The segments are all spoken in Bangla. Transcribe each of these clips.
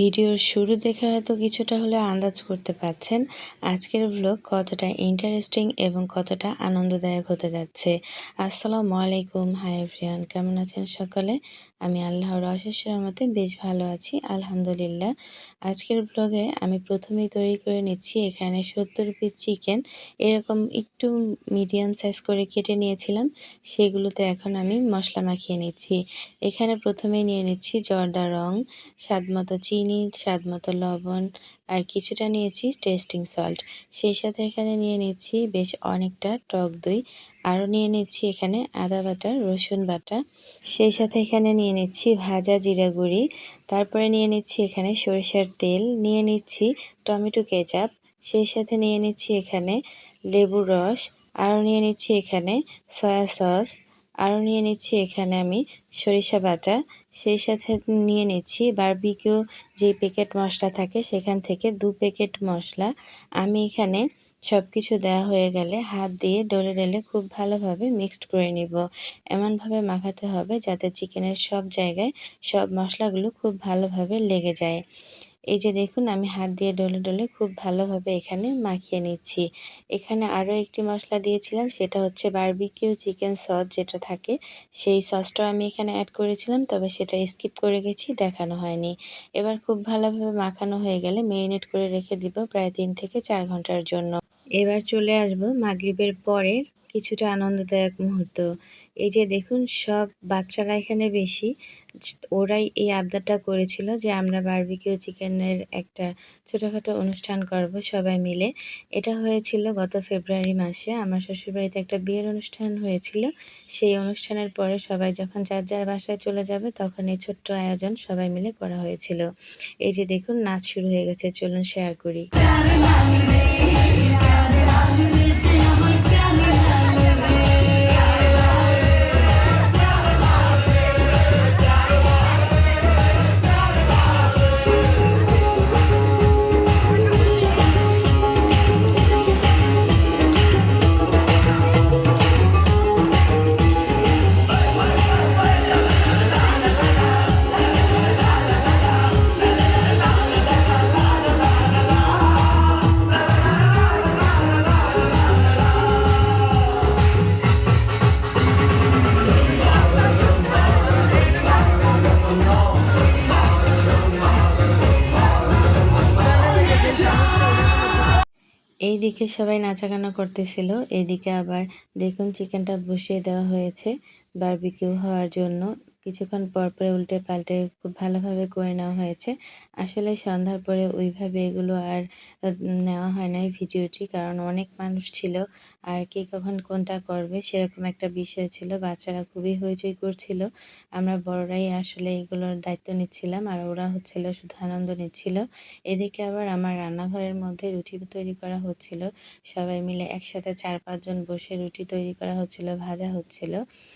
ভিডিওর শুরু দেখে হয়তো কিছুটা হলেও আন্দাজ করতে পারছেন আজকের ব্লগ কতটা ইন্টারেস্টিং এবং কতটা আনন্দদায়ক হতে যাচ্ছে। আসসালামু আলাইকুম, হাই এভরিওয়ান, কেমন আছেন সকলে? আমি আল্লাহর অশেষ রহমতে বেশ ভালো আছি, আলহামদুলিল্লাহ। আজকের ব্লগে আমি প্রথমেই তৈরি করে নিচ্ছি এখানে 70 পিস চিকেন, এরকম একটু মিডিয়াম সাইজ করে কেটে নিয়েছিলাম। সেগুলোতে এখন আমি মশলা মাখিয়ে নিচ্ছি। এখানে প্রথমেই নিয়ে নিচ্ছি জর্দা রং, স্বাদমতো চিনি, স্বাদমতো লবণ আর কিছুটা নিয়েছি টেস্টিং সল্ট। সেই সাথে এখানে নিয়ে নিচ্ছি বেশ অনেকটা টক দই। আরও নিয়ে নিচ্ছি এখানে আদা বাটা, রসুন বাটা। সেই সাথে এখানে নিয়ে নিচ্ছি ভাজা জিরা গুঁড়ি। তারপরে নিয়ে নিচ্ছি এখানে সরিষার তেল, নিয়ে নিচ্ছি টমেটো কেচাপ। সেই সাথে নিয়ে নিচ্ছি এখানে লেবুর রস। আরও নিয়ে নিচ্ছি এখানে সয়া সস। আরও নিয়ে নিচ্ছি এখানে আমি সরিষা বাটা। সেই সাথে নিয়ে নিচ্ছি বারবিকিউ যে প্যাকেট মশলা থাকে সেখান থেকে 2 প্যাকেট মশলা। আমি এখানে সব কিছু দেওয়া হয়ে গেলে হাত দিয়ে ডলে ডলে খুব ভালোভাবে মিক্সড করে নিব। এমনভাবে মাখাতে হবে যাতে চিকেনের সব জায়গায় সব মশলাগুলো খুব ভালোভাবে লেগে যায়। এই যে দেখুন, আমি হাত দিয়ে ডলে ডলে খুব ভালোভাবে এখানে মাখিয়ে নিচ্ছি। এখানে আরও একটি মশলা দিয়েছিলাম, সেটা হচ্ছে বারবিকিউ চিকেন সস যেটা থাকে, সেই সসটাও আমি এখানে অ্যাড করেছিলাম, তবে সেটা স্কিপ করে গেছি, দেখানো হয়নি। এবার খুব ভালোভাবে মাখানো হয়ে গেলে মেরিনেট করে রেখে দিব প্রায় 3 থেকে 4 ঘন্টার জন্য। এবার চলে আসবো মাগরিবের পরের কিছুটা আনন্দদায়ক মুহূর্ত। এই যে দেখুন, সব বাচ্চারা এখানে বেশি, ওরাই এই আবদারটা করেছিল যে আমরা বারবিকিউ চিকেনের একটা ছোটোখাটো অনুষ্ঠান করব সবাই মিলে। এটা হয়েছিল গত ফেব্রুয়ারি মাসে। আমার শ্বশুরবাড়িতে একটা বিয়ের অনুষ্ঠান হয়েছিল। সেই অনুষ্ঠানের পরে সবাই যখন যার যার বাসায় চলে যাবে তখন এই ছোট্ট আয়োজন সবাই মিলে করা হয়েছিল। এই যে দেখুন, নাচ শুরু হয়ে গেছে, চলুন শেয়ার করি। এইদিকে সবাই নাচাগানা করতেছিল, এইদিকে আবার দেখুন চিকেনটা বসিয়ে দেওয়া হয়েছে বারবিকিউ হওয়ার জন্য। কিছুক্ষণ পর পরে উল্টে পাল্টে খুব ভালোভাবে করে নেওয়া হয়েছে। আসলে সন্ধ্যার পরে ওইভাবে এগুলো আর নেওয়া হয় নাই ভিডিওটি, কারণ অনেক মানুষ ছিল আর কে কখন কোনটা করবে সেরকম একটা বিষয় ছিল। বাচ্চারা খুবই হইচই করছিল, আমরা বড়রাই আসলে এগুলোর দায়িত্ব নিচ্ছিলাম আর ওরা হচ্ছিল শুধু আনন্দ নিচ্ছিল। এদিকে আবার আমার রান্নাঘরের মধ্যে রুটি তৈরি করা হচ্ছিল, সবাই মিলে একসাথে 4-5 জন বসে রুটি তৈরি করা হচ্ছিল, ভাজা হচ্ছিল।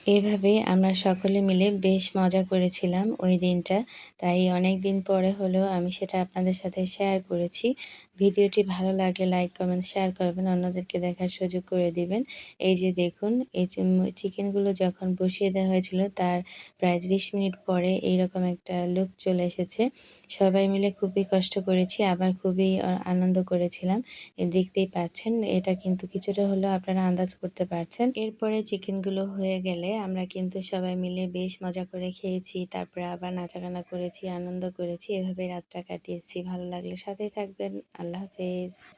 এভাবেই আমরা সকলে মিলে বেশ মজা করেছিলাম ওই দিনটা। তাই অনেক দিন পরে হলেও আমি সেটা আপনাদের সাথে শেয়ার করেছি। ভিডিওটি ভালো লাগলে লাইক, কমেন্ট, শেয়ার করবেন, অন্যদেরকে দেখার সুযোগ করে দিবেন। এই যে দেখুন, এই চিকেনগুলো যখন বসিয়ে দেওয়া হয়েছিল তার প্রায় 30 মিনিট পরে এইরকম একটা লুক চলে এসেছে। সবাই মিলে খুবই কষ্ট করেছি, আবার খুবই আনন্দ করেছিলাম। দেখতেই পাচ্ছেন, এটা কিন্তু কিছুটা হলেও আপনারা আন্দাজ করতে পারছেন। এরপরে চিকেনগুলো হয়ে গেলে আমরা কিন্তু সবাই মিলে বেশ মজা করে খেয়েছি, তারপরে আবার নাচাগানা করেছি, আনন্দ করেছি, এভাবে রাতটা কাটিয়েছি। ভালো লাগলে সাথেই থাকবেন। আল্লাহ হাফেজ।